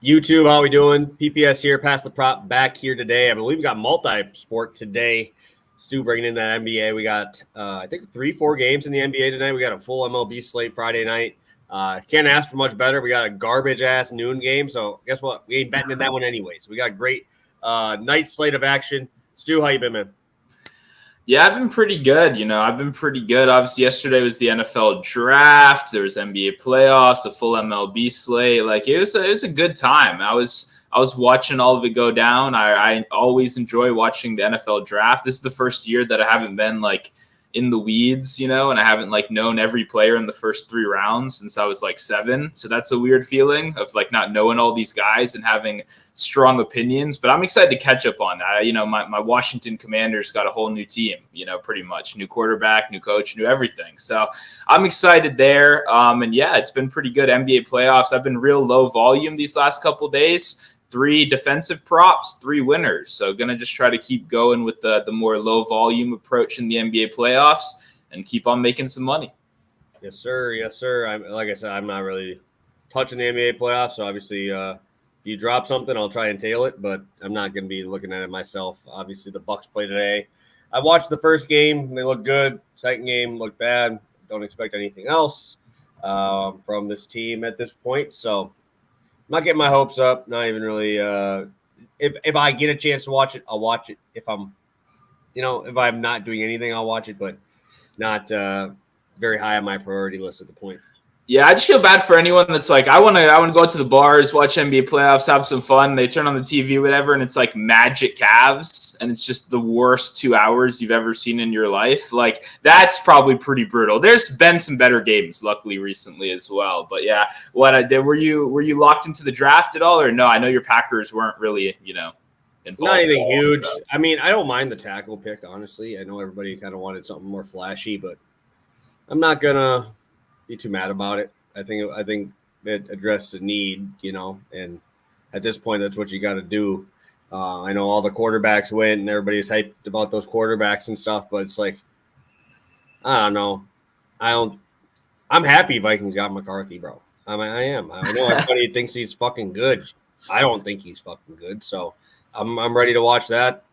YouTube, how we doing? PPS here, Pass the Prop back here today. I believe we got multi-sport today. Stu bringing in that NBA. We got, I think, 3-4 games in the NBA tonight. We got a full MLB slate Friday night. Can't ask for much better. We got a garbage-ass noon game, so guess what? We ain't betting in that one anyway. So we got a great night slate of action. Stu, how you been, man? Yeah, I've been pretty good. I've been pretty good. Obviously, yesterday was the NFL draft. There was NBA playoffs, a full MLB slate. Like it was a good time. I was watching all of it go down. I always enjoy watching the NFL draft. This is the first year that I haven't been like in the weeds, and I haven't like known every player in the first 3 rounds since I was like 7. So that's a weird feeling of like not knowing all these guys and having strong opinions, but I'm excited to catch up on that. My Washington Commanders got a whole new team, pretty much new quarterback, new coach, new everything. So I'm excited there. And yeah, it's been pretty good. NBA playoffs. I've been real low volume these last couple days. 3 defensive props, 3 winners. So going to just try to keep going with the more low volume approach in the NBA playoffs and keep on making some money. Yes, sir. Yes, sir. Like I said, I'm not really touching the NBA playoffs. So obviously, if you drop something, I'll try and tail it, but I'm not going to be looking at it myself. Obviously, the Bucks play today. I watched the first game. They looked good. Second game looked bad. Don't expect anything else from this team at this point. So I'm not getting my hopes up. Not even really. If I get a chance to watch it, I'll watch it. If I'm not doing anything, I'll watch it, but not very high on my priority list at the point. Yeah, I just feel bad for anyone that's like, I want to go to the bars, watch NBA playoffs, have some fun. They turn on the TV, whatever, and it's like Magic Cavs, and it's just the worst 2 hours you've ever seen in your life. Like, that's probably pretty brutal. There's been some better games, luckily, recently as well. But yeah, what I did, were you locked into the draft at all, or no? I know your Packers weren't really, involved. Not anything huge. I mean, I don't mind the tackle pick, honestly. I know everybody kind of wanted something more flashy, but I'm not gonna be too mad about it. I think it addressed the need, and at this point, that's what you got to do. I know all the quarterbacks went, and everybody's hyped about those quarterbacks and stuff, but it's like, I don't know. I'm happy Vikings got McCarthy, bro. I am. I know everybody thinks he's fucking good. I don't think he's fucking good, so I'm ready to watch that.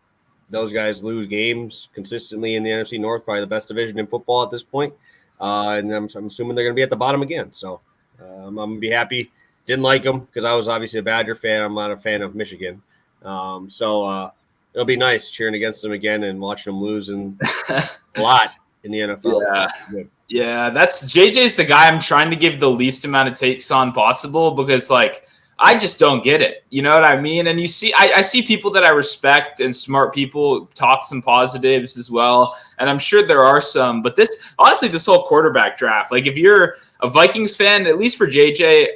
Those guys lose games consistently in the NFC North, probably the best division in football at this point. And I'm assuming they're going to be at the bottom again. So I'm going to be happy. Didn't like them because I was obviously a Badger fan. I'm not a fan of Michigan. So it'll be nice cheering against them again and watching them lose a lot in the NFL. Yeah, that's JJ's the guy I'm trying to give the least amount of takes on possible because, like, I just don't get it. You know what I mean? And you see, I see people that I respect and smart people talk some positives as well. And I'm sure there are some, but this whole quarterback draft, like if you're a Vikings fan, at least for JJ,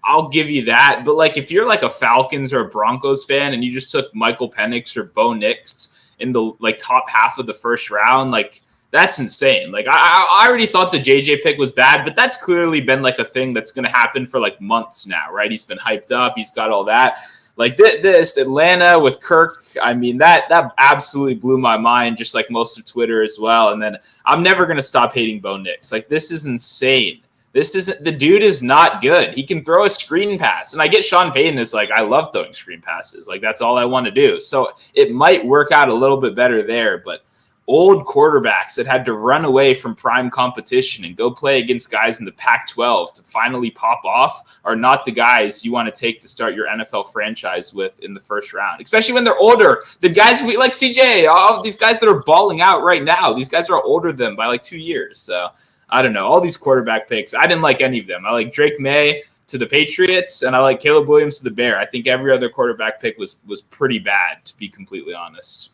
I'll give you that. But like, if you're like a Falcons or a Broncos fan and you just took Michael Penix or Bo Nix in the like top half of the first round, like, that's insane. Like I already thought the JJ pick was bad, but that's clearly been like a thing that's going to happen for like months now, right? He's been hyped up. He's got all that. Like this Atlanta with Kirk. I mean, that absolutely blew my mind, just like most of Twitter as well. And then I'm never going to stop hating Bo Nix. Like this is insane. The dude is not good. He can throw a screen pass. And I get Sean Payton is like, I love throwing screen passes. Like that's all I want to do. So it might work out a little bit better there, but old quarterbacks that had to run away from prime competition and go play against guys in the Pac-12 to finally pop off are not the guys you want to take to start your NFL franchise with in the first round, especially when they're older. The guys we like CJ, all of these guys that are balling out right now, these guys are older than them by like 2 years. So I don't know. All these quarterback picks, I didn't like any of them. I like Drake May to the Patriots, and I like Caleb Williams to the Bears. I think every other quarterback pick was pretty bad, to be completely honest.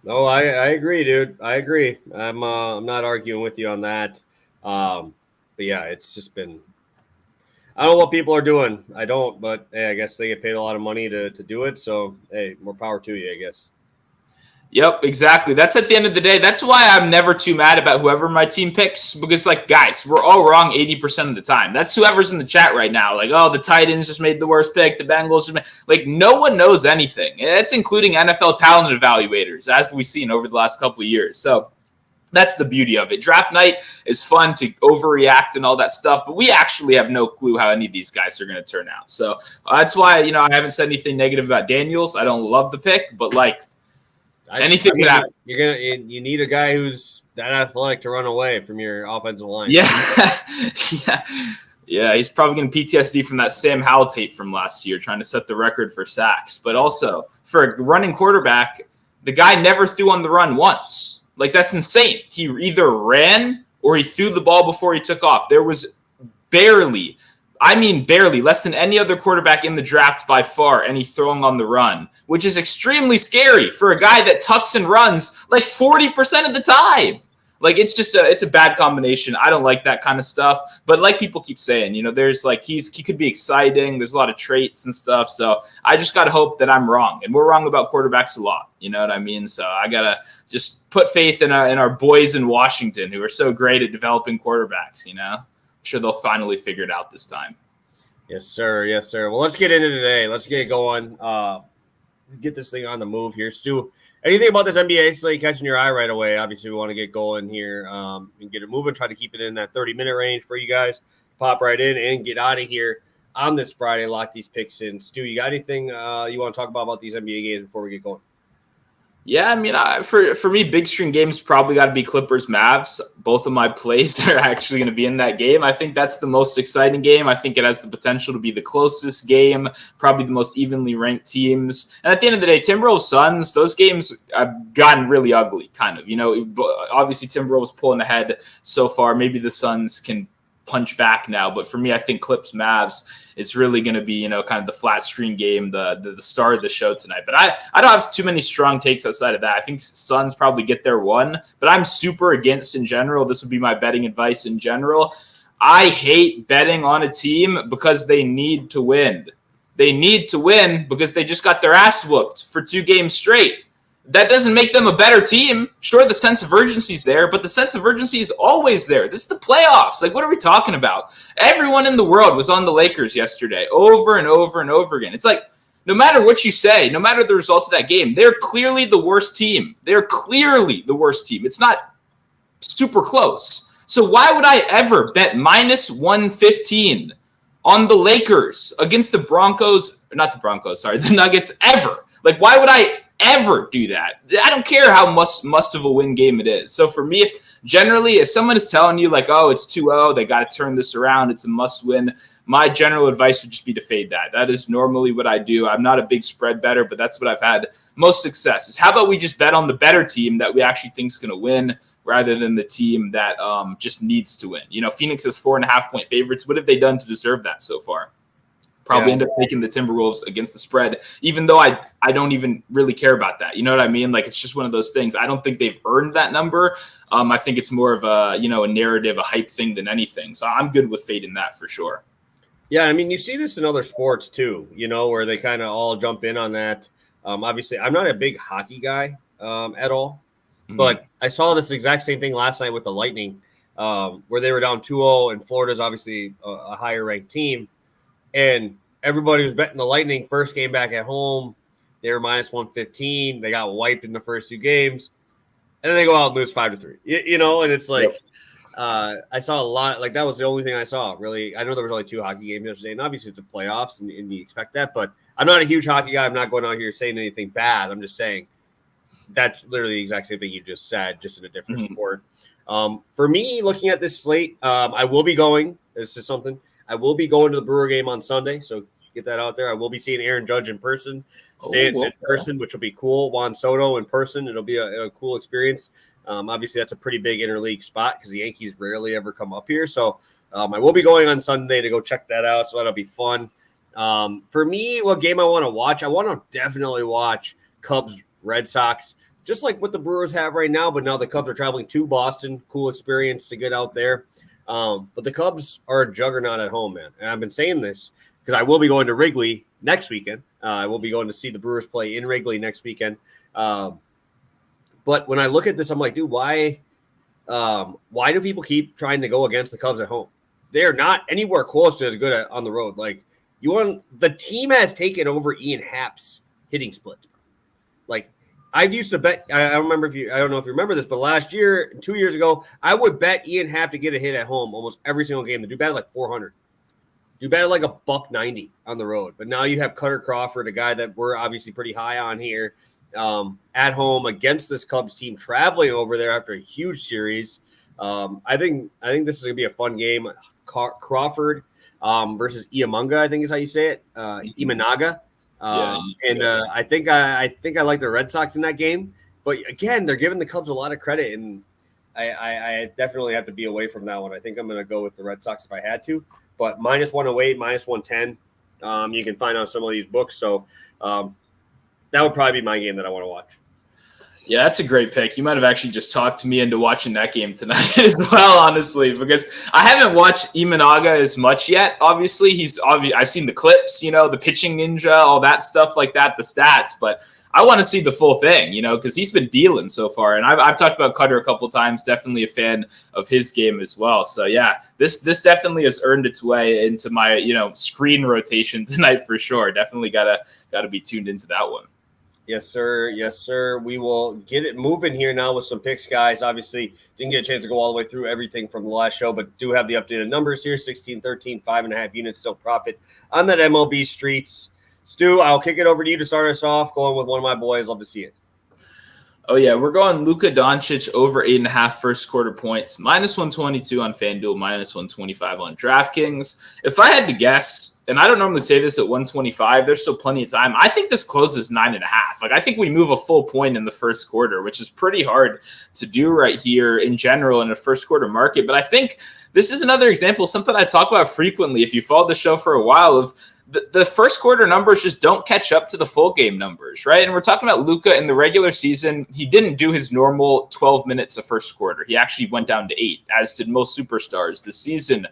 No, I agree, dude. I agree. I'm not arguing with you on that. But yeah, it's just been. I don't know what people are doing. I don't, but hey, I guess they get paid a lot of money to do it. So hey, more power to you, I guess. Yep, exactly. That's at the end of the day. That's why I'm never too mad about whoever my team picks because, like, guys, we're all wrong 80% of the time. That's whoever's in the chat right now. Like, oh, the Titans just made the worst pick. The Bengals just made... Like, no one knows anything. That's including NFL talent evaluators, as we've seen over the last couple of years. So That's the beauty of it. Draft night is fun to overreact and all that stuff, but we actually have no clue how any of these guys are going to turn out. So that's why, I haven't said anything negative about Daniels. I don't love the pick, but anything could happen. You need a guy who's that athletic to run away from your offensive line. Yeah. Yeah, he's probably going to PTSD from that Sam Howell tape from last year, trying to set the record for sacks. But also, for a running quarterback, the guy never threw on the run once. That's insane. He either ran or he threw the ball before he took off. There was barely, less than any other quarterback in the draft by far, any throwing on the run, which is extremely scary for a guy that tucks and runs 40% of the time. It's a bad combination. I don't like that kind of stuff. But like people keep saying, there's he could be exciting. There's a lot of traits and stuff. So I just got to hope that I'm wrong. And we're wrong about quarterbacks a lot. You know what I mean? So I got to just put faith in our boys in Washington who are so great at developing quarterbacks, I'm sure they'll finally figure it out this time. Yes, sir. Yes, sir. Well, let's get into today. Let's get going. Get this thing on the move here. Stu, anything about this NBA slate catching your eye right away? Obviously, we want to get going here and get it moving. Try to keep it in that 30-minute range for you guys. Pop right in and get out of here on this Friday. Lock these picks in. Stu, you got anything you want to talk about these NBA games before we get going? Yeah, for me, big string games probably got to be Clippers, Mavs. Both of my plays are actually going to be in that game. I think that's the most exciting game. I think it has the potential to be the closest game, probably the most evenly ranked teams. And at the end of the day, Timberwolves, Suns, those games have gotten really ugly, kind of. Obviously Timberwolves pulling ahead so far. Maybe the Suns can punch back now, but for me, I think Clips Mavs is really going to be kind of the flat screen game, the star of the show tonight. But I don't have too many strong takes outside of that. I think Suns probably get their one, but I'm super against in general. This would be my betting advice in general. I hate betting on a team because they need to win. They need to win because they just got their ass whooped for 2 games straight. That doesn't make them a better team. Sure, the sense of urgency is there, but the sense of urgency is always there. This is the playoffs. What are we talking about? Everyone in the world was on the Lakers yesterday over and over and over again. It's no matter what you say, no matter the results of that game, they're clearly the worst team. They're clearly the worst team. It's not super close. So why would I ever bet minus 115 on the Lakers against the the Nuggets ever? Why would I ever do that? I don't care how must of a win game it is. So for me, generally, if someone is telling you it's 2-0, they got to turn this around, it's a must win, my general advice would just be to fade that. That is normally what I do. I'm not a big spread better, but that's what I've had most success is. How about we just bet on the better team that we actually think is going to win rather than the team that just needs to win? Phoenix is 4.5-point favorites. What have they done to deserve that so far? Probably end up taking the Timberwolves against the spread, even though I don't even really care about that. You know what I mean? It's just one of those things. I don't think they've earned that number. I think it's more of a narrative, a hype thing than anything. So I'm good with fading that for sure. Yeah, you see this in other sports too, where they kind of all jump in on that. Obviously, I'm not a big hockey guy at all, but I saw this exact same thing last night with the Lightning, where they were down 2-0, and Florida's obviously a higher ranked team. And everybody was betting the Lightning first game back at home. They were minus 115. They got wiped in the first 2 games. And then they go out and lose 5-3. And it's I saw a lot. That was the only thing I saw, really. I know there was only 2 hockey games yesterday. And obviously it's a playoffs and you expect that. But I'm not a huge hockey guy. I'm not going out here saying anything bad. I'm just saying that's literally the exact same thing you just said, just in a different sport. For me, looking at this slate, I will be going. This is something. I will be going to the Brewer game on Sunday, so get that out there. I will be seeing Aaron Judge in person, in person, which will be cool. Juan Soto in person. It'll be a cool experience. Obviously, that's a pretty big interleague spot because the Yankees rarely ever come up here. So I will be going on Sunday to go check that out, so that'll be fun. For me, what game I want to watch? I want to definitely watch Cubs Red Sox, just like what the Brewers have right now, but now the Cubs are traveling to Boston. Cool experience to get out there. But the Cubs are a juggernaut at home, man. And I've been saying this because I will be going to Wrigley next weekend. I will be going to see the Brewers play in Wrigley next weekend. But when I look at this, I'm like, dude, why do people keep trying to go against the Cubs at home? They're not anywhere close to as good on the road. The team has taken over Ian Happ's hitting split. I used to bet. I don't remember I don't know if you remember this, but last year, 2 years ago, I would bet Ian Happ to get a hit at home almost every single game. The dude batted like 400. Dude batted like a $190 on the road. But now you have Cutter Crawford, a guy that we're obviously pretty high on here, at home against this Cubs team, traveling over there after a huge series. I think this is gonna be a fun game. Crawford versus Iamunga, I think is how you say it. Imanaga. I think I like the Red Sox in that game, but again, they're giving the Cubs a lot of credit, and I definitely have to be away from that one. I think I'm going to go with the Red Sox if I had to, but -108, -110, you can find on some of these books. So that would probably be my game that I want to watch. Yeah, that's a great pick. You might have actually just talked me into watching that game tonight as well, honestly, because I haven't watched Imanaga as much yet. Obviously, I've seen the clips, the pitching ninja, all that stuff like that, the stats, but I want to see the full thing, because he's been dealing so far. And I've talked about Cutter a couple of times, definitely a fan of his game as well. So yeah, this definitely has earned its way into my, screen rotation tonight for sure. Definitely gotta be tuned into that one. Yes, sir. Yes, sir. We will get it moving here now with some picks, guys. Obviously, didn't get a chance to go all the way through everything from the last show, but do have the updated numbers here. 16-13, 5.5 units, still profit on that MLB streets. Stu, I'll kick it over to you to start us off, going with one of my boys. Love to see it. Oh, yeah, we're going Luka Doncic over 8.5 first quarter points, -122 on FanDuel, -125 on DraftKings. If I had to guess, and I don't normally say this at 125, there's still plenty of time. I think this closes 9.5. I think we move a full point in the first quarter, which is pretty hard to do right here in general in a first quarter market. But I think this is another example, something I talk about frequently if you followed the show for a while, of the first quarter numbers just don't catch up to the full game numbers, right? And we're talking about Luka in the regular season. He didn't do his normal 12 minutes of first quarter. He actually went down to 8, as did most superstars this season,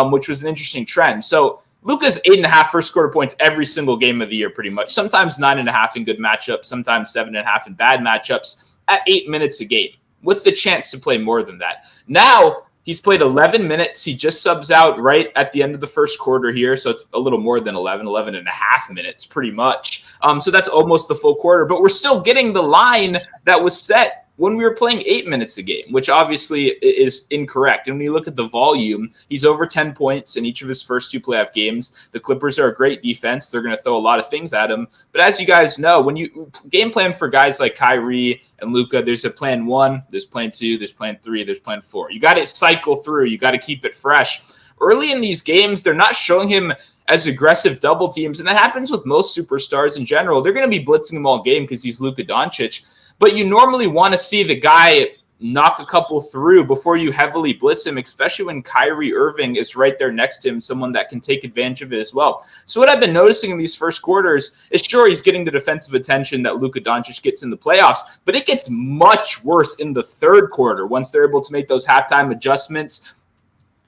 which was an interesting trend. So Luka's 8.5 first quarter points every single game of the year, pretty much. Sometimes 9.5 in good matchups, sometimes 7.5 in bad matchups at 8 minutes a game, with the chance to play more than that. Now, he's played 11 minutes. He just subs out right at the end of the first quarter here. So it's a little more than 11 and a half minutes, pretty much. So that's almost the full quarter. But we're still getting the line that was set when we were playing 8 minutes a game, which obviously is incorrect. And when you look at the volume, he's over 10 points in each of his first 2 playoff games. The Clippers are a great defense. They're going to throw a lot of things at him. But as you guys know, when you game plan for guys like Kyrie and Luka, there's a plan 1, there's plan 2, there's plan 3, there's plan 4. You got to cycle through. You got to keep it fresh. Early in these games, they're not showing him as aggressive double teams. And that happens with most superstars in general. They're going to be blitzing him all game because he's Luka Doncic. But you normally want to see the guy knock a couple through before you heavily blitz him, especially when Kyrie Irving is right there next to him, someone that can take advantage of it as well. So what I've been noticing in these first quarters is, sure, he's getting the defensive attention that Luka Doncic gets in the playoffs, but it gets much worse in the third quarter once they're able to make those halftime adjustments.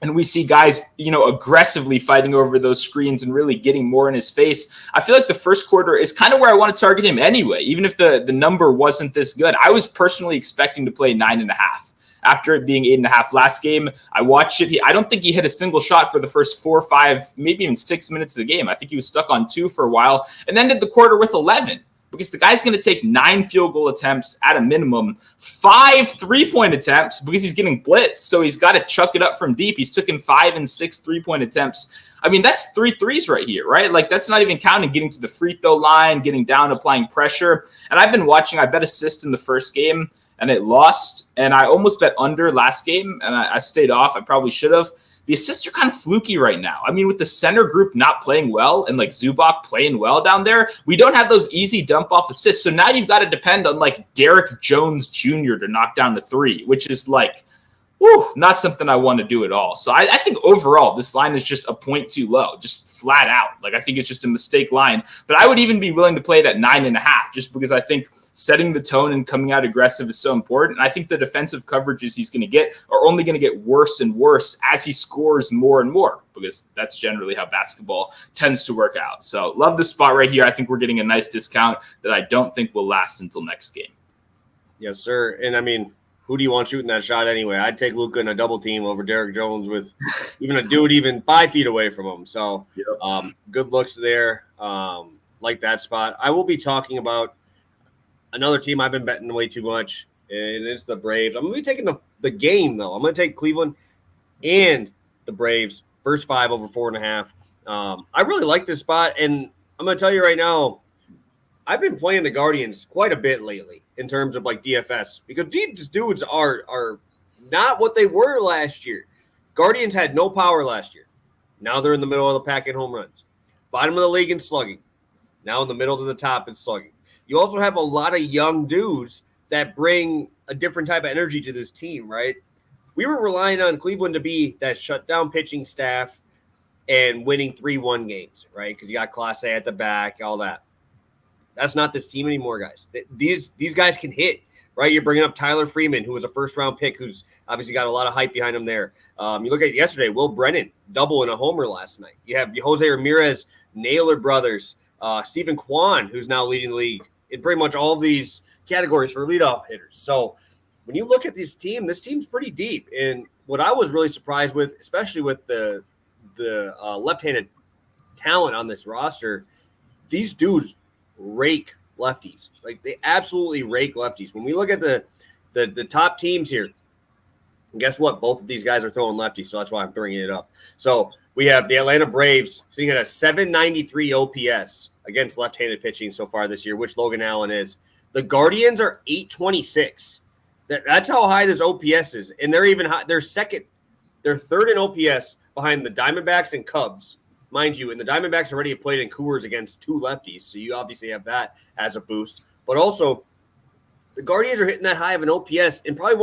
And we see guys, aggressively fighting over those screens and really getting more in his face. I feel like the first quarter is kind of where I want to target him anyway, even if the number wasn't this good. I was personally expecting to play 9.5 after it being 8.5 last game. I watched it. I don't think he hit a single shot for the first 4, 5, maybe even 6 minutes of the game. I think he was stuck on 2 for a while and ended the quarter with 11. Because the guy's going to take 9 field goal attempts at a minimum, 5 3-point attempts because he's getting blitzed. So he's got to chuck it up from deep. He's taken 5 and 6 3-point attempts. I mean, that's 3 threes right here, right? Like, that's not even counting getting to the free throw line, getting down, applying pressure. And I've been watching. I bet assist in the first game, and it lost. And I almost bet under last game, and I stayed off. I probably should have. The assists are kind of fluky right now. I mean, with the center group not playing well and like Zubac playing well down there, we don't have those easy dump off assists. So now you've got to depend on like Derek Jones Jr. to knock down the 3, which is like, not something I want to do at all. So I think overall, this line is just a point too low, just flat out. Like, I think it's just a mistake line. But I would even be willing to play it at 9.5 just because I think setting the tone and coming out aggressive is so important. And I think the defensive coverages he's going to get are only going to get worse and worse as he scores more and more, because that's generally how basketball tends to work out. So love this spot right here. I think we're getting a nice discount that I don't think will last until next game. Yes, sir. And I mean, who do you want shooting that shot anyway? I'd take Luka in a double team over Derek Jones with even a dude even 5 feet away from him. So good looks there. Like that spot. I will be talking about Another team I've been betting way too much, and it's the Braves. I'm going to be taking the game, though. I'm going to take Cleveland and the Braves, first 5 over 4.5. I really like this spot, and I'm going to tell you right now, I've been playing the Guardians quite a bit lately in terms of like DFS because these dudes are not what they were last year. Guardians had no power last year. Now they're in the middle of the pack in home runs. Bottom of the league in slugging. Now in the middle to the top in slugging. You also have a lot of young dudes that bring a different type of energy to this team, right? We were relying on Cleveland to be that shutdown pitching staff and winning 3-1 games, right? Because you got Clase at the back, all that. That's not this team anymore, guys. These guys can hit, right? You're bringing up Tyler Freeman, who was a first-round pick, who's obviously got a lot of hype behind him there. You look at yesterday, Will Brennan, double in a homer last night. You have Jose Ramirez, Naylor brothers, Stephen Kwan, who's now leading the league in pretty much all of these categories for leadoff hitters. So when you look at this team's pretty deep. And what I was really surprised with, especially with the left-handed talent on this roster, these dudes rake lefties. Like they absolutely rake lefties. When we look at the top teams here, guess what? Both of these guys are throwing lefties, so that's why I'm bringing it up. So we have the Atlanta Braves sitting at a 793 OPS against left-handed pitching so far this year, which Logan Allen is. The Guardians are 826. That's how high this OPS is, and they're even high. They're third in OPS behind the Diamondbacks and Cubs. Mind you, and the Diamondbacks already have played in Coors against 2 lefties, so you obviously have that as a boost. But also, the Guardians are hitting that high of an OPS in probably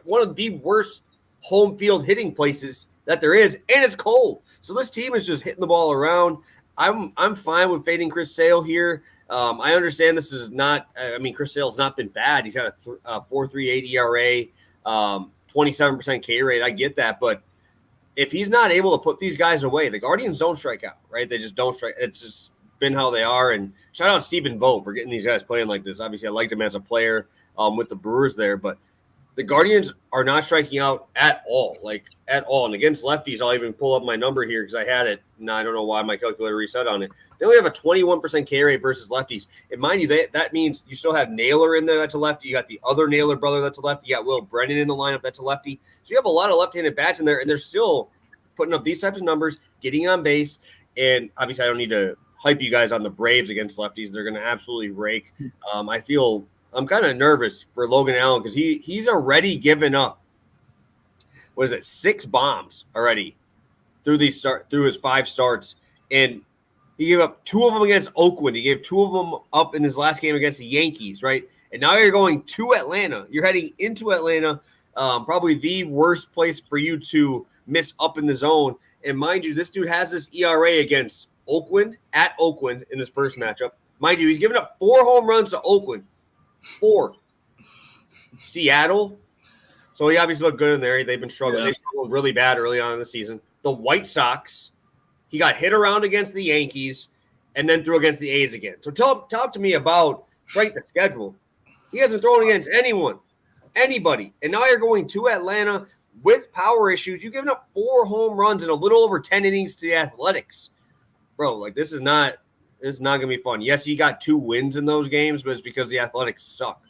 one of the worst home field hitting places that there is, and it's cold. So this team is just hitting the ball around. I'm fine with fading Chris Sale here. I understand this is not – I mean, Chris Sale's not been bad. He's got a 4.38 ERA, 27% K rate. I get that, but – if he's not able to put these guys away, the Guardians don't strike out, right? They just don't strike. It's just been how they are. And shout out Stephen Vogt for getting these guys playing like this. Obviously, I liked him as a player with the Brewers there, but the Guardians are not striking out at all, like at all. And against lefties, I'll even pull up my number here because I had it. Now I don't know why my calculator reset on it. They only have a 21% K rate versus lefties. And mind you, that means you still have Naylor in there that's a lefty. You got the other Naylor brother that's a lefty. You got Will Brennan in the lineup that's a lefty. So you have a lot of left-handed bats in there, and they're still putting up these types of numbers, getting on base. And obviously I don't need to hype you guys on the Braves against lefties. They're going to absolutely rake. I'm kind of nervous for Logan Allen because he's already given up, 6 bombs already through his 5 starts. And he gave up 2 of them against Oakland. He gave 2 of them up in his last game against the Yankees, right? And now you're going to Atlanta. You're heading into Atlanta, probably the worst place for you to miss up in the zone. And mind you, this dude has this ERA against Oakland, at Oakland in his first matchup. Mind you, he's given up 4 home runs to Oakland. 4. Seattle. So he obviously looked good in there. They've been struggling. Yeah. They struggled really bad early on in the season. The White Sox. He got hit around against the Yankees and then threw against the A's again. So talk to me about the schedule. He hasn't thrown against anybody. And now you're going to Atlanta with power issues. You've given up 4 home runs in a little over 10 innings to the Athletics. Bro, like this is not going to be fun. Yes, he got 2 wins in those games, but it's because the Athletics suck.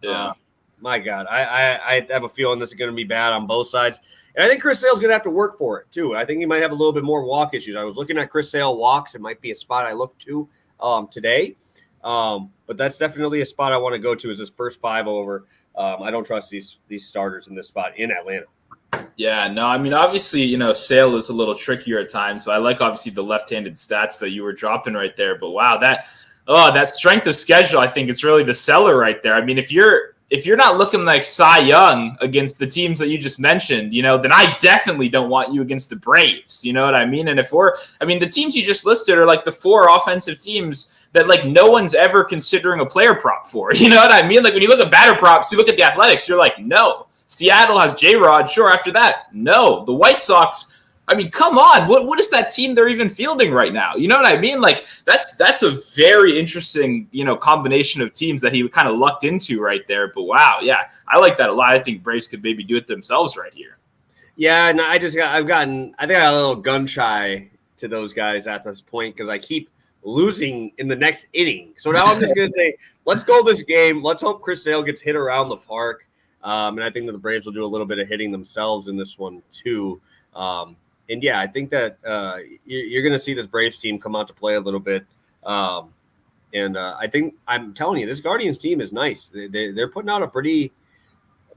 Yeah. My God, I have a feeling this is going to be bad on both sides. And I think Chris Sale's going to have to work for it, too. I think he might have a little bit more walk issues. I was looking at Chris Sale walks. It might be a spot I look to today. But that's definitely a spot I want to go to is this first 5 over. I don't trust these starters in this spot in Atlanta. Yeah, no, I mean, obviously, Sale is a little trickier at times, but I like obviously the left-handed stats that you were dropping right there. But wow, that strength of schedule, I think it's really the seller right there. I mean, if you're not looking like Cy Young against the teams that you just mentioned, then I definitely don't want you against the Braves. You know what I mean? And the teams you just listed are like the 4 offensive teams that like no one's ever considering a player prop for. You know what I mean? Like when you look at batter props, you look at the Athletics, you're like, no. Seattle has J-Rod. Sure, after that, no. The White Sox, I mean, come on. What is that team they're even fielding right now? You know what I mean? Like that's a very interesting, combination of teams that he kind of lucked into right there. But wow, yeah, I like that a lot. I think Braves could maybe do it themselves right here. Yeah, and I think I got a little gun shy to those guys at this point because I keep losing in the next inning. So now I'm just going to say, let's go this game. Let's hope Chris Sale gets hit around the park. And I think that the Braves will do a little bit of hitting themselves in this one too. And yeah, I think that you're going to see this Braves team come out to play a little bit. And I think I'm telling you, this Guardians team is nice. They're putting out a pretty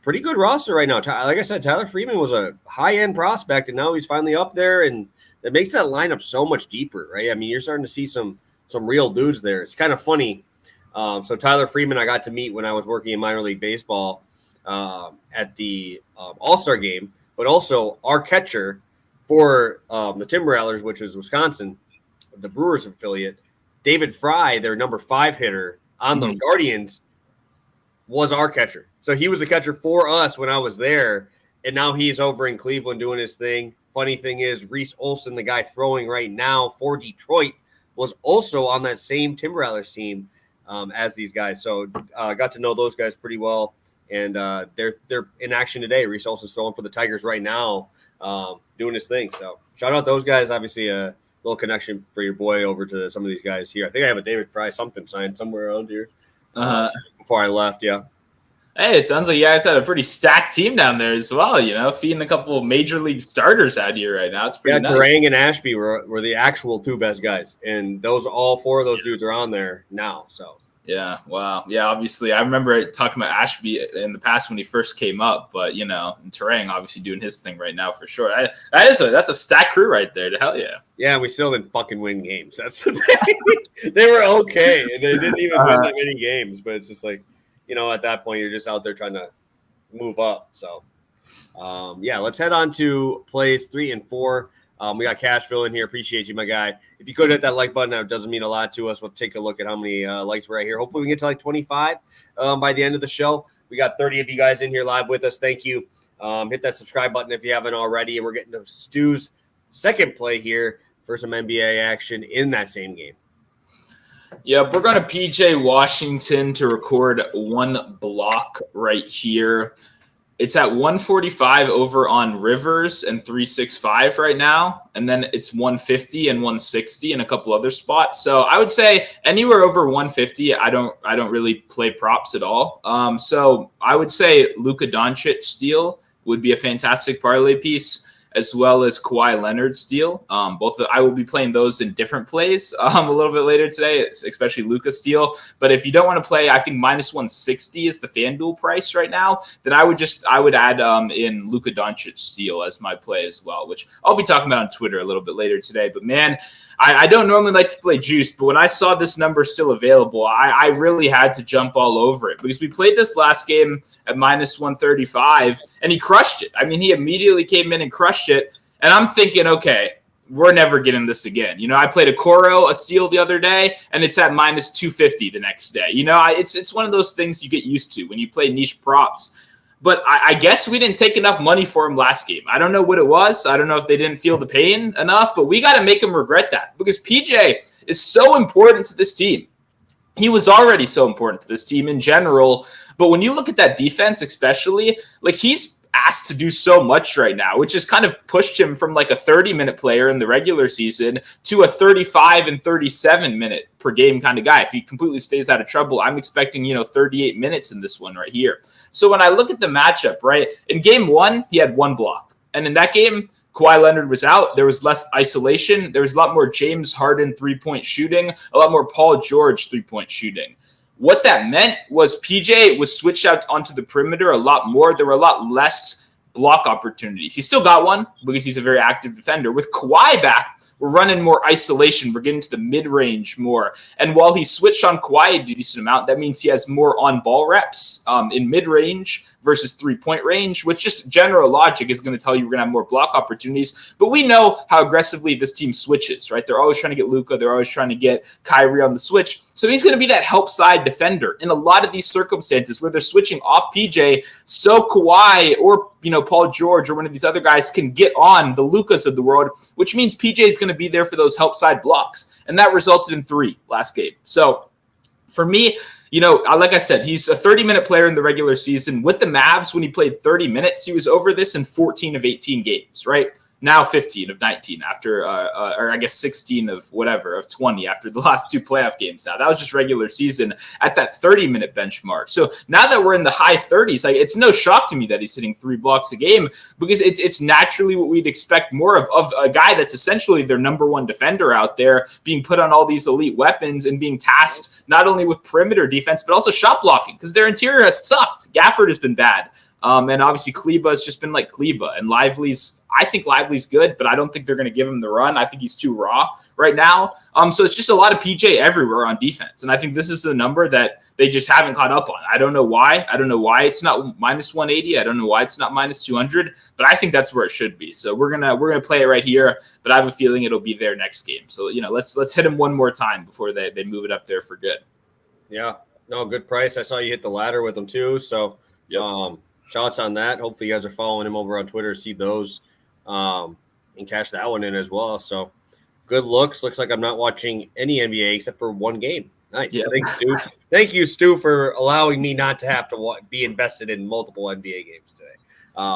good roster right now. Like I said, Tyler Freeman was a high-end prospect, and now he's finally up there, and it makes that lineup so much deeper, right? I mean, you're starting to see some real dudes there. It's kind of funny. So Tyler Freeman I got to meet when I was working in minor league baseball at the All-Star game, but also our catcher for the Timberwolves, which is Wisconsin, the Brewers affiliate, David Fry, their number 5 hitter on the Guardians, was our catcher. So he was the catcher for us when I was there, and now he's over in Cleveland doing his thing. Funny thing is, Reese Olson, the guy throwing right now for Detroit, was also on that same Timberwolves team as these guys. So got to know those guys pretty well, and they're in action today. Reese Olson's throwing for the Tigers right now, doing his thing. So shout out those guys. Obviously, a little connection for your boy over to some of these guys here. I think I have a David Fry something signed somewhere around here before I left. Yeah. Hey, it sounds like you guys had a pretty stacked team down there as well, feeding a couple of major league starters out here right now. It's pretty nice. Terang and Ashby were the actual 2 best guys, and all 4 of those dudes are on there now. So yeah, wow. Yeah, obviously, I remember talking about Ashby in the past when he first came up, but, and Terang obviously doing his thing right now for sure. That's a stacked crew right there. Hell yeah. Yeah, we still didn't fucking win games. That's the thing. They were okay, and they didn't even win that many games, but it's just like, at that point, you're just out there trying to move up. So, let's head on to plays 3 and 4. We got Cashville in here. Appreciate you, my guy. If you could hit that like button, that doesn't mean a lot to us. We'll take a look at how many likes we're at here. Hopefully, we can get to like 25 by the end of the show. We got 30 of you guys in here live with us. Thank you. Hit that subscribe button if you haven't already. And we're getting to Stu's second play here for some NBA action in that same game. Yep, we're going to PJ Washington to record 1 block right here. It's at 145 over on Rivers and 365 right now. And then it's 150 and 160 in a couple other spots. So I would say anywhere over 150, I don't really play props at all. So I would say Luka Doncic steal would be a fantastic parlay piece, as well as Kawhi Leonard steal. I will be playing those in different plays a little bit later today, especially Luka steal. But if you don't want to play, I think minus 160 is the FanDuel price right now. Then I would add in Luka Doncic steal as my play as well, which I'll be talking about on Twitter a little bit later today. But man, I don't normally like to play juice, but when I saw this number still available, I really had to jump all over it because we played this last game at minus 135 and he crushed it. I mean, he immediately came in and crushed it. And I'm thinking, okay, we're never getting this again. I played a steal the other day and it's at minus 250 the next day. It's one of those things you get used to when you play niche props. But I guess we didn't take enough money for him last game. I don't know what it was. I don't know if they didn't feel the pain enough, but we got to make him regret that because PJ is so important to this team. He was already so important to this team in general. But when you look at that defense, especially, like he's asked to do so much right now, which has kind of pushed him from like a 30-minute player in the regular season to a 35 and 37-minute per game kind of guy. If he completely stays out of trouble, I'm expecting, 38 minutes in this one right here. So when I look at the matchup, right, in game 1, he had 1 block. And in that game, Kawhi Leonard was out. There was less isolation. There was a lot more James Harden three-point shooting, a lot more Paul George three-point shooting. What that meant was PJ was switched out onto the perimeter a lot more. There were a lot less block opportunities. He still got one because he's a very active defender. With Kawhi back, we're running more isolation. We're getting to the mid-range more. And while he switched on Kawhi a decent amount, that means he has more on-ball reps in mid-range versus three-point range, which just general logic is going to tell you we're going to have more block opportunities. But we know how aggressively this team switches, right? They're always trying to get Luka. They're always trying to get Kyrie on the switch. So he's going to be that help side defender in a lot of these circumstances where they're switching off PJ so Kawhi or Paul George or one of these other guys can get on the Lukas of the world, which means PJ is going to be there for those help side blocks. And that resulted in 3 last game. So for me, like I said, he's a 30-minute player in the regular season. With the Mavs, when he played 30 minutes, he was over this in 14 of 18 games, right? now 15 of 19 after, or I guess 16 of whatever, of 20 after the last 2 playoff games now. That was just regular season at that 30-minute benchmark. So now that we're in the high 30s, like it's no shock to me that he's hitting 3 blocks a game, because it's naturally what we'd expect more of a guy that's essentially their number 1 defender out there, being put on all these elite weapons and being tasked not only with perimeter defense, but also shot blocking, because their interior has sucked. Gafford has been bad. And obviously Kleba has just been like Kleba, and I think Lively's good, but I don't think they're going to give him the run. I think he's too raw right now. So it's just a lot of PJ everywhere on defense. And I think this is the number that they just haven't caught up on. I don't know why. I don't know why it's not minus 180. I don't know why it's not minus 200, but I think that's where it should be. So we're going to play it right here, but I have a feeling it'll be there next game. So, let's hit him one more time before they move it up there for good. Yeah, no, good price. I saw you hit the ladder with them too. So, yep. Shots on that. Hopefully you guys are following him over on Twitter, see those, and cash that one in as well. So good looks. Looks like I'm not watching any NBA except for one game. Nice. Yeah. Thanks, Stu. Thank you, Stu, for allowing me not to have to be invested in multiple NBA games today.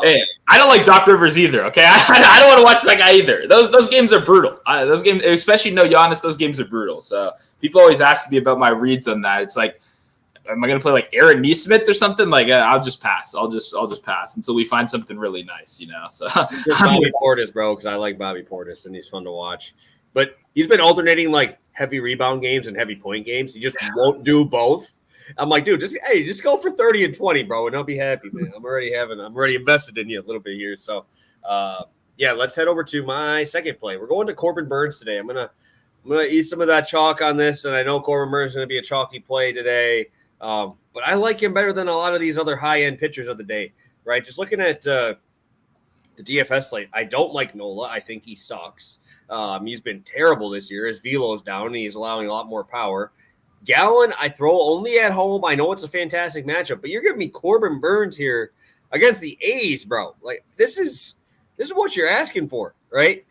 Hey, I don't like Doc Rivers either. Okay, I don't want to watch that guy either. Those games are brutal. Those games, especially no Giannis, those games are brutal. So people always ask me about my reads on that. It's like, am I going to play like Aaron Nesmith or something? Like, I'll just pass. I'll just pass until we find something really nice, So Bobby Portis, bro, because I like Bobby Portis and he's fun to watch. But he's been alternating like heavy rebound games and heavy point games. He just won't do both. I'm like, dude, just go for 30 and 20, bro, and I'll be happy, man. I'm already invested in you a little bit here. So, let's head over to my second play. We're going to Corbin Burns today. I'm gonna eat some of that chalk on this, and I know Corbin Burns is gonna be a chalky play today. But I like him better than a lot of these other high-end pitchers of the day, right? Just looking at the DFS slate, I don't like Nola. I think he sucks. He's been terrible this year. His velo's down, and he's allowing a lot more power. Gallen, I throw only at home. I know it's a fantastic matchup, but you're giving me Corbin Burns here against the A's, bro. Like, this is what you're asking for, right?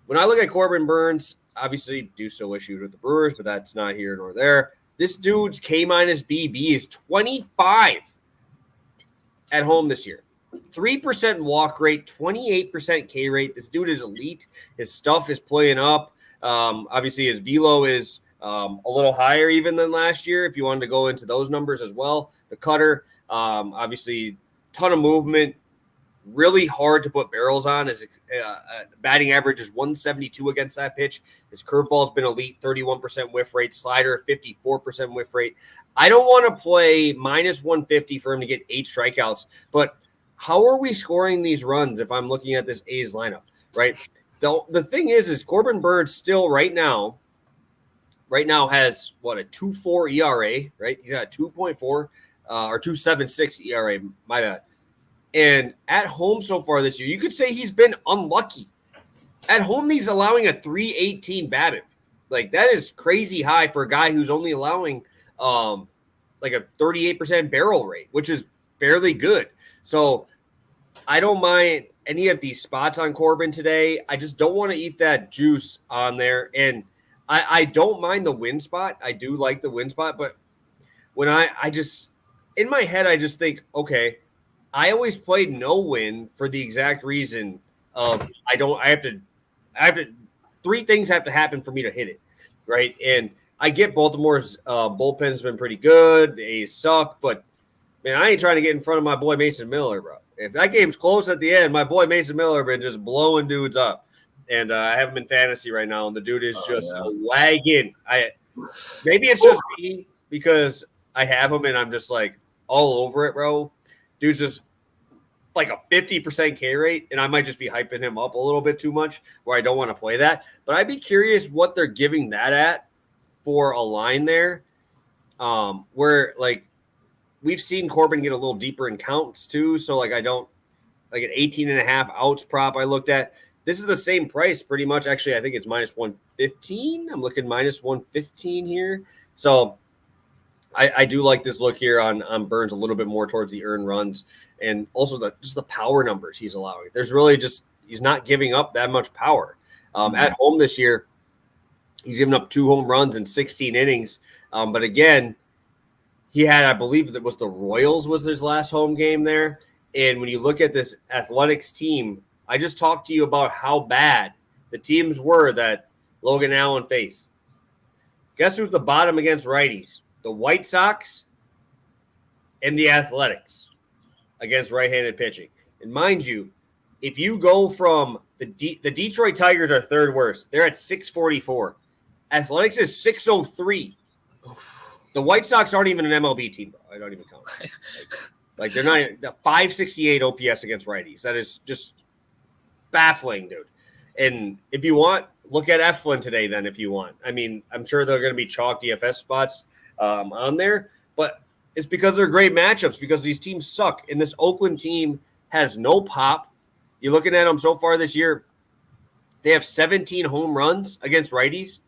When I look at Corbin Burns, obviously do still issues with the Brewers, but that's not here nor there. This dude's K-BB is 25 at home this year. 3% walk rate, 28% K rate. This dude is elite. His stuff is playing up. Obviously, his velo is a little higher even than last year, if you wanted to go into those numbers as well. The cutter, obviously, ton of movement. Really hard to put barrels on. His batting average is 172 against that pitch. His curveball's been elite, 31% whiff rate. Slider, 54% whiff rate. I don't want to play minus 150 for him to get 8 strikeouts, but how are we scoring these runs if I'm looking at this A's lineup, right? The thing is Corbin Burns still right now has, a 2.4 ERA, right? He's got a 2.4 or 2.76 ERA, my bad. And at home so far this year, you could say he's been unlucky. At home, he's allowing a 3.18 BABIP. Like, that is crazy high for a guy who's only allowing like a 38% barrel rate, which is fairly good. So I don't mind any of these spots on Corbin today. I just don't want to eat that juice on there. And I don't mind the win spot. I do like the win spot. But when I just, in my head, I just think, okay, I always played no win for the exact reason of three things have to happen for me to hit it, right? And I get Baltimore's bullpen's been pretty good. The A's suck, but man, I ain't trying to get in front of my boy Mason Miller, bro. If that game's close at the end, my boy Mason Miller been just blowing dudes up, and I have him in fantasy right now, and the dude is just a wagon. Maybe it's just me because I have him and I'm just like all over it, bro. Dude's just like a 50% K rate, and I might just be hyping him up a little bit too much where I don't want to play that. But I'd be curious what they're giving that at for a line there, where like we've seen Corbin get a little deeper in counts too. So like an 18.5 outs prop I looked at. This is the same price pretty much. Actually, I think it's minus 115. I'm looking minus 115 here. So I do like this look here on Burns a little bit more towards the earned runs and also just the power numbers he's allowing. There's really he's not giving up that much power. At home this year, he's given up 2 home runs in 16 innings. But again, he had, I believe that was the Royals was his last home game there. And when you look at this Athletics team, I just talked to you about how bad the teams were that Logan Allen faced. Guess who's the bottom against righties? The White Sox and the Athletics against right-handed pitching. And mind you, if you go from the Detroit Tigers are third worst. They're at 644. Athletics is 603. The White Sox aren't even an MLB team, bro. I don't even count. Like they're not the 568 OPS against righties. That is just baffling, dude. And if you want, look at Eflin today then if you want. I mean, I'm sure they're going to be chalk DFS spots on there, but it's because they're great matchups because these teams suck. And this Oakland team has no pop. You're looking at them so far this year. They have 17 home runs against righties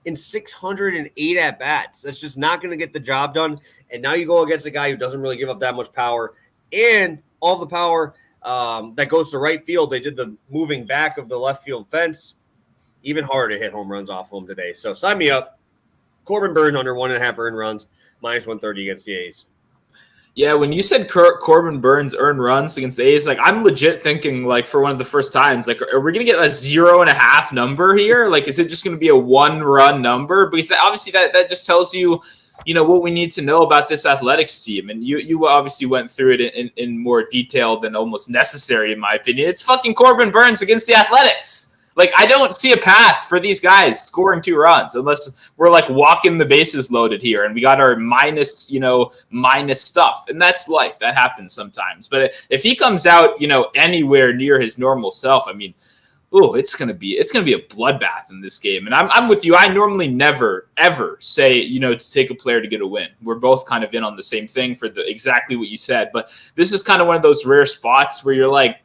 in 608 at-bats. That's just not going to get the job done. And now you go against a guy who doesn't really give up that much power. And all the power that goes to right field, they did the moving back of the left field fence. Even harder to hit home runs off of them today. So sign me up. Corbin Burns under 1.5 earned runs, minus 130 against the A's. Yeah, when you said Corbin Burns earned runs against the A's, like I'm legit thinking like for one of the first times, like are we gonna get a 0.5 number here? Like is it just gonna be a 1-run number? Because obviously that just tells you, what we need to know about this Athletics team. And you obviously went through it in more detail than almost necessary, in my opinion. It's fucking Corbin Burns against the Athletics. Like, I don't see a path for these guys scoring 2 runs unless we're, like, walking the bases loaded here and we got our minus stuff. And that's life. That happens sometimes. But if he comes out, anywhere near his normal self, I mean, it's gonna be a bloodbath in this game. And I'm with you. I normally never, ever say, to take a player to get a win. We're both kind of in on the same thing for exactly what you said. But this is kind of one of those rare spots where you're like,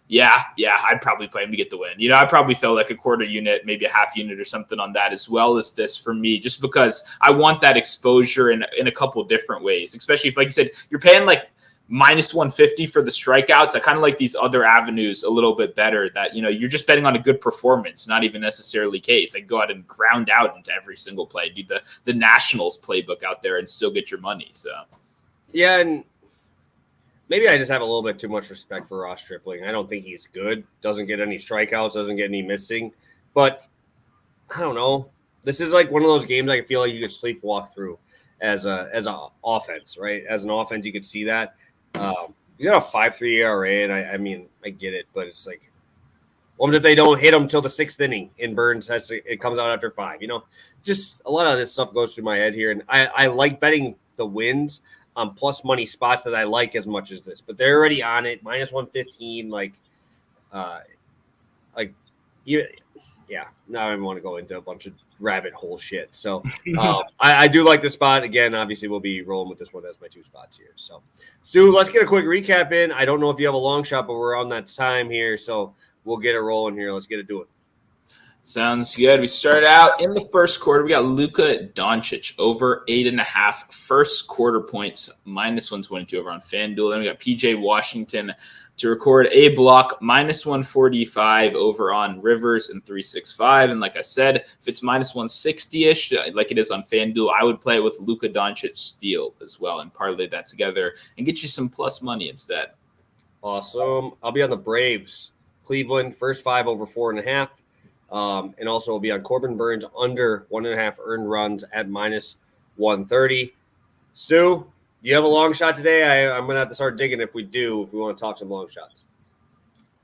yeah, I'd probably play him to get the win. I probably felt like a quarter unit, maybe a half unit or something on that as well as this for me, just because I want that exposure in a couple of different ways, especially if, like you said, you're paying like minus 150 for the strikeouts. I kind of like these other avenues a little bit better that, you're just betting on a good performance, not even necessarily case. Like go out and ground out into every single play, do the Nationals playbook out there and still get your money. So, yeah, and maybe I just have a little bit too much respect for Ross Stripling. I don't think he's good. Doesn't get any strikeouts, doesn't get any missing. But I don't know. This is like one of those games I feel like you could sleepwalk through as an offense, right? As an offense, you could see that. He's got a 5.3 ERA, and I mean, I get it, but it's like, what if they don't hit him till the 6th inning and Burns it comes out after 5? Just a lot of this stuff goes through my head here, and I like betting the wins on plus money spots that I like as much as this, but they're already on it. Minus 115, yeah. Now I want to go into a bunch of rabbit hole shit. So I do like the spot. Again, obviously we'll be rolling with this one as my 2 spots here. So Stu, let's get a quick recap in. I don't know if you have a long shot, but we're on that time here. So we'll get it rolling here. Let's get it doing. Sounds good. We start out in the first quarter. We got Luka Doncic over 8.5 first quarter points, minus 122 over on FanDuel. Then we got PJ Washington to record a block, minus 145 over on Rivers and 365. And like I said, if it's minus 160-ish, like it is on FanDuel, I would play it with Luka Doncic steal as well and parlay that together and get you some plus money instead. Awesome. I'll be on the Braves. Cleveland, first 5 over 4.5. And also will be on Corbin Burns under 1.5 earned runs at minus 130. Stu, do you have a long shot today? I'm going to have to start digging if we want to talk some long shots.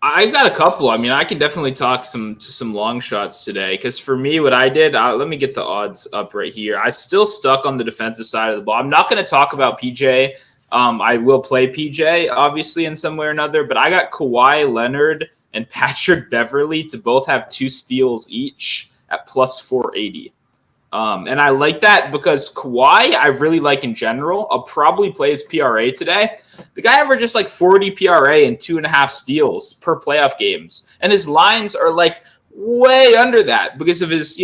I've got a couple. I mean, I can definitely talk some long shots today because for me, what I did, let me get the odds up right here. I still stuck on the defensive side of the ball. I'm not going to talk about PJ. I will play PJ, obviously, in some way or another, but I got Kawhi Leonard and Patrick Beverly to both have 2 steals each at plus 480. And I like that because Kawhi, I really like in general. I'll probably play his PRA today. The guy averages like 40 PRA and 2.5 steals per playoff games. And his lines are like way under that because of his,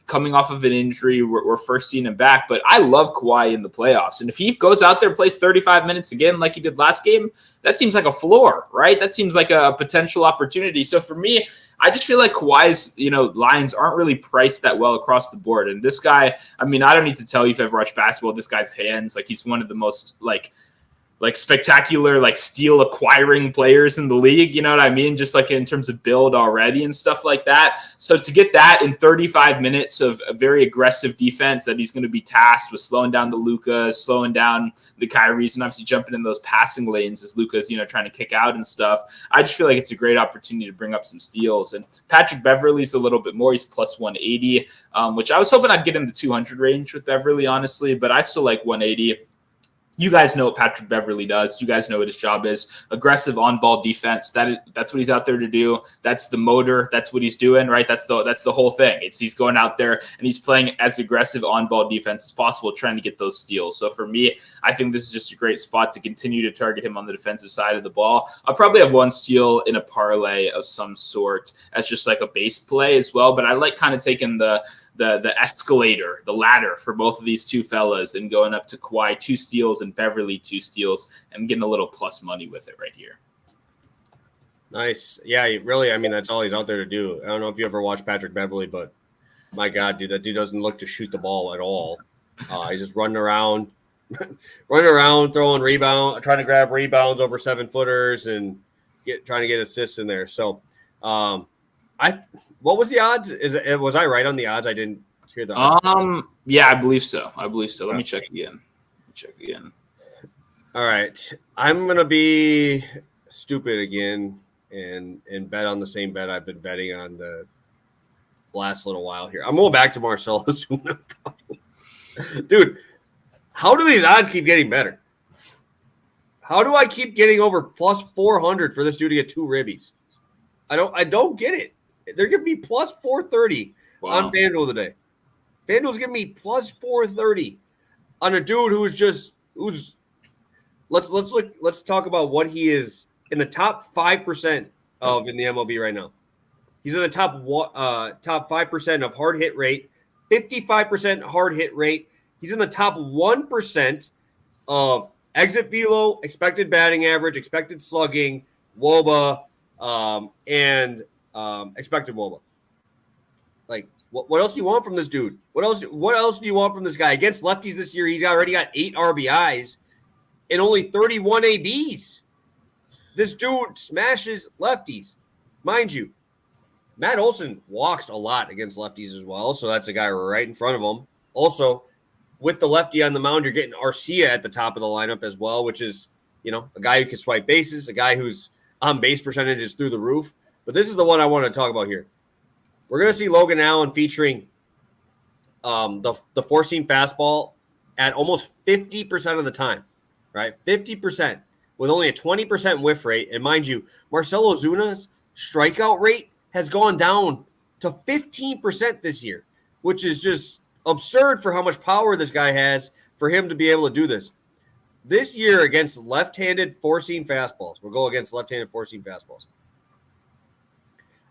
coming off of an injury. We're first seeing him back. But I love Kawhi in the playoffs. And if he goes out there and plays 35 minutes again like he did last game, that seems like a floor, right? That seems like a potential opportunity. So for me, I just feel like Kawhi's, lines aren't really priced that well across the board. And this guy, I mean, I don't need to tell you if you've ever watched basketball, this guy's hands, like he's one of the most like spectacular, like steal acquiring players in the league. You know what I mean? Just like in terms of build already and stuff like that. So to get that in 35 minutes of a very aggressive defense that he's going to be tasked with slowing down the Luka, slowing down the Kyries, and obviously jumping in those passing lanes as Luka's, trying to kick out and stuff. I just feel like it's a great opportunity to bring up some steals. And Patrick Beverley's a little bit more. He's plus 180, which I was hoping I'd get in the 200 range with Beverley, honestly, but I still like 180. You guys know what Patrick Beverley does. You guys know what his job is. Aggressive on-ball defense. That's what he's out there to do. That's the motor. That's what he's doing, right? That's the whole thing. He's going out there and he's playing as aggressive on-ball defense as possible, trying to get those steals. So for me, I think this is just a great spot to continue to target him on the defensive side of the ball. I'll probably have one steal in a parlay of some sort as just like a base play as well. But I like kind of taking the escalator, the ladder for both of these two fellas and going up to Kawhi 2 steals and Beverley 2 steals and getting a little plus money with it right here. Nice. Yeah, really, I mean, that's all he's out there to do. I don't know if you ever watched Patrick Beverley, but my God, dude, that dude doesn't look to shoot the ball at all. He's just running around, throwing rebound, trying to grab rebounds over 7-footers and trying to get assists in there. So, what was the odds? Was I right on the odds? I didn't hear the odds. Yeah, I believe so. Let me check again. All right. I'm gonna be stupid again and bet on the same bet I've been betting on the last little while here. I'm going back to Marcelo Zuna. Dude, how do these odds keep getting better? How do I keep getting over plus 400 for this dude to get 2 ribbies? I don't get it. They're giving me plus 430 on FanDuel today. FanDuel's giving me plus 430 on a dude who's let's talk about what he is in the top 5% of in the MLB right now. He's in the top 5% of hard hit rate, 55% hard hit rate. He's in the top 1% of exit velo, expected batting average, expected slugging, WOBA, and expected WOBA. Like, what else do you want from this dude? What else do you want from this guy? Against lefties this year, he's already got 8 RBIs and only 31 ABs. This dude smashes lefties. Mind you, Matt Olson walks a lot against lefties as well, so that's a guy right in front of him. Also, with the lefty on the mound, you're getting Arcia at the top of the lineup as well, which is, a guy who can swipe bases, a guy whose on-base percentage is through the roof. But this is the one I want to talk about here. We're going to see Logan Allen featuring the four-seam fastball at almost 50% of the time, right? 50% with only a 20% whiff rate. And mind you, Marcelo Zuna's strikeout rate has gone down to 15% this year, which is just absurd for how much power this guy has for him to be able to do this. This year against left-handed four-seam fastballs, we'll go against left-handed four-seam fastballs.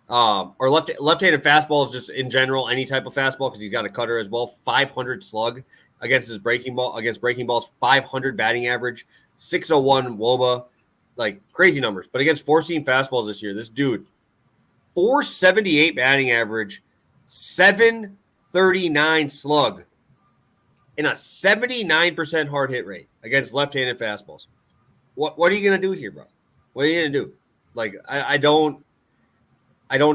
Or left-handed fastballs just in general, any type of fastball, because he's got a cutter as well. 500 slug against his breaking balls, 500 batting average, 601 WOBA, like crazy numbers. But against four-seam fastballs this year, this dude, 478 batting average, 739 slug, and a 79% hard hit rate against left-handed fastballs. What are you gonna do here, bro? What are you gonna do? Like, I don't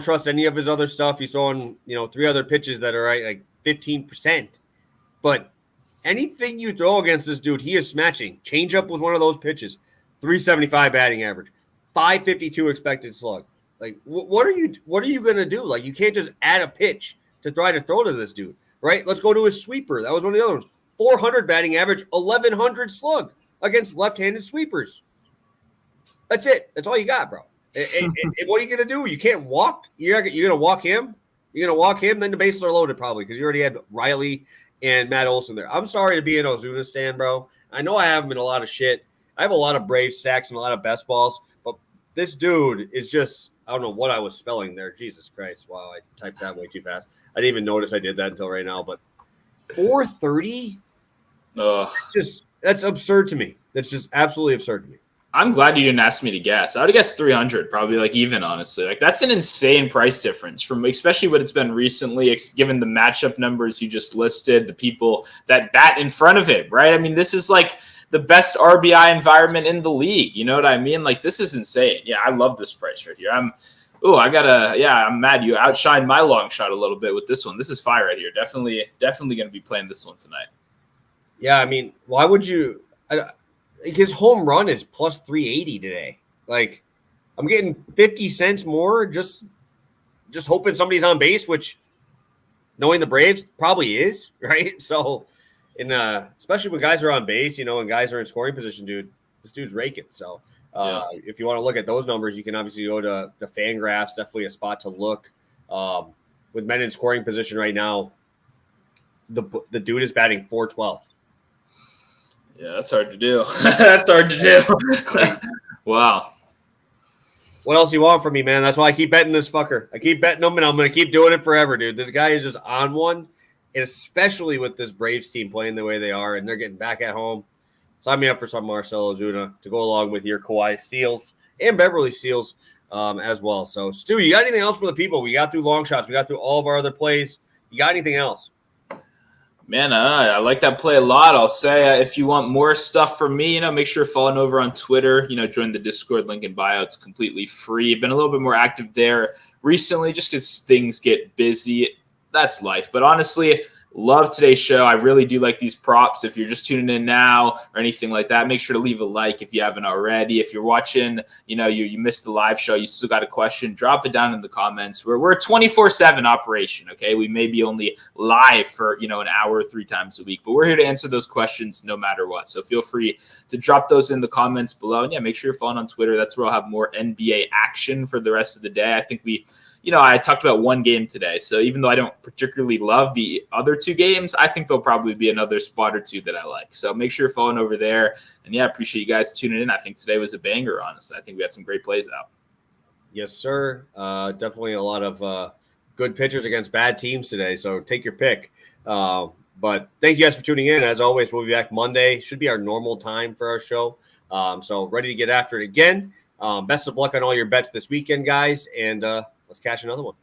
trust any of his other stuff. He's throwing, 3 other pitches that are like 15%. But anything you throw against this dude, he is smashing. Changeup was one of those pitches. 375 batting average, 552 expected slug. Like, what are you gonna do? Like, you can't just add a pitch to try to throw to this dude, right? Let's go to his sweeper. That was one of the other ones. 400 batting average, 1,100 slug against left-handed sweepers. That's it. That's all you got, bro. And what are you going to do? You can't walk? You're going to walk him? You're going to walk him? Then the bases are loaded probably because you already had Riley and Matt Olson there. I'm sorry to be an Ozuna stan, bro. I know I have him in a lot of shit. I have a lot of Brave stacks and a lot of best balls, but this dude is just – I don't know what I was spelling there. Jesus Christ. Wow, I typed that way too fast. I didn't even notice I did that until right now. But 430? That's absurd to me. That's just absolutely absurd to me. I'm glad you didn't ask me to guess. I would have guessed 300, probably like even, honestly. Like that's an insane price difference from especially what it's been recently, given the matchup numbers you just listed, the people that bat in front of him, right? I mean, this is like the best RBI environment in the league. You know what I mean? Like this is insane. Yeah, I love this price right here. I'm mad you outshined my long shot a little bit with this one. This is fire right here. Definitely going to be playing this one tonight. Yeah, I mean, why would you? His home run is plus 380 today. Like, I'm getting 50 cents more just hoping somebody's on base, which knowing the Braves probably is, right? So, especially when guys are on base, and guys are in scoring position, dude, this dude's raking. So, if you want to look at those numbers, you can obviously go to the Fangraphs. Definitely a spot to look. With men in scoring position right now, the dude is batting 412. Yeah, that's hard to do. That's hard to do. Wow. What else you want from me, man? That's why I keep betting this fucker. I keep betting him, and I'm going to keep doing it forever, dude. This guy is just on one, and especially with this Braves team playing the way they are, and they're getting back at home. Sign me up for some Marcell Ozuna to go along with your Kawhi steals and Beverly steals as well. So, Stu, you got anything else for the people? We got through long shots. We got through all of our other plays. You got anything else? Man, I like that play a lot. I'll say if you want more stuff from me, make sure you're following over on Twitter. Join the Discord, link in bio. It's completely free. Been a little bit more active there recently just because things get busy. That's life. But honestly, love today's show. I really do like these props. If you're just tuning in now or anything like that, make sure to leave a like if you haven't already. If you're watching, you missed the live show, you still got a question, drop it down in the comments. We're a 24/7 operation, okay? We may be only live for, an hour 3 times a week, but we're here to answer those questions no matter what. So feel free to drop those in the comments below. And make sure you're following on Twitter. That's where I'll have more NBA action for the rest of the day. I think I talked about one game today. So even though I don't particularly love the other 2 games, I think there'll probably be another spot or 2 that I like. So make sure you're following over there. And I appreciate you guys tuning in. I think today was a banger, honestly. I think we had some great plays out. Yes, sir. Definitely a lot of good pitchers against bad teams today. So take your pick. But thank you guys for tuning in. As always, we'll be back Monday. Should be our normal time for our show. So ready to get after it again. Best of luck on all your bets this weekend, guys. And let's catch another one.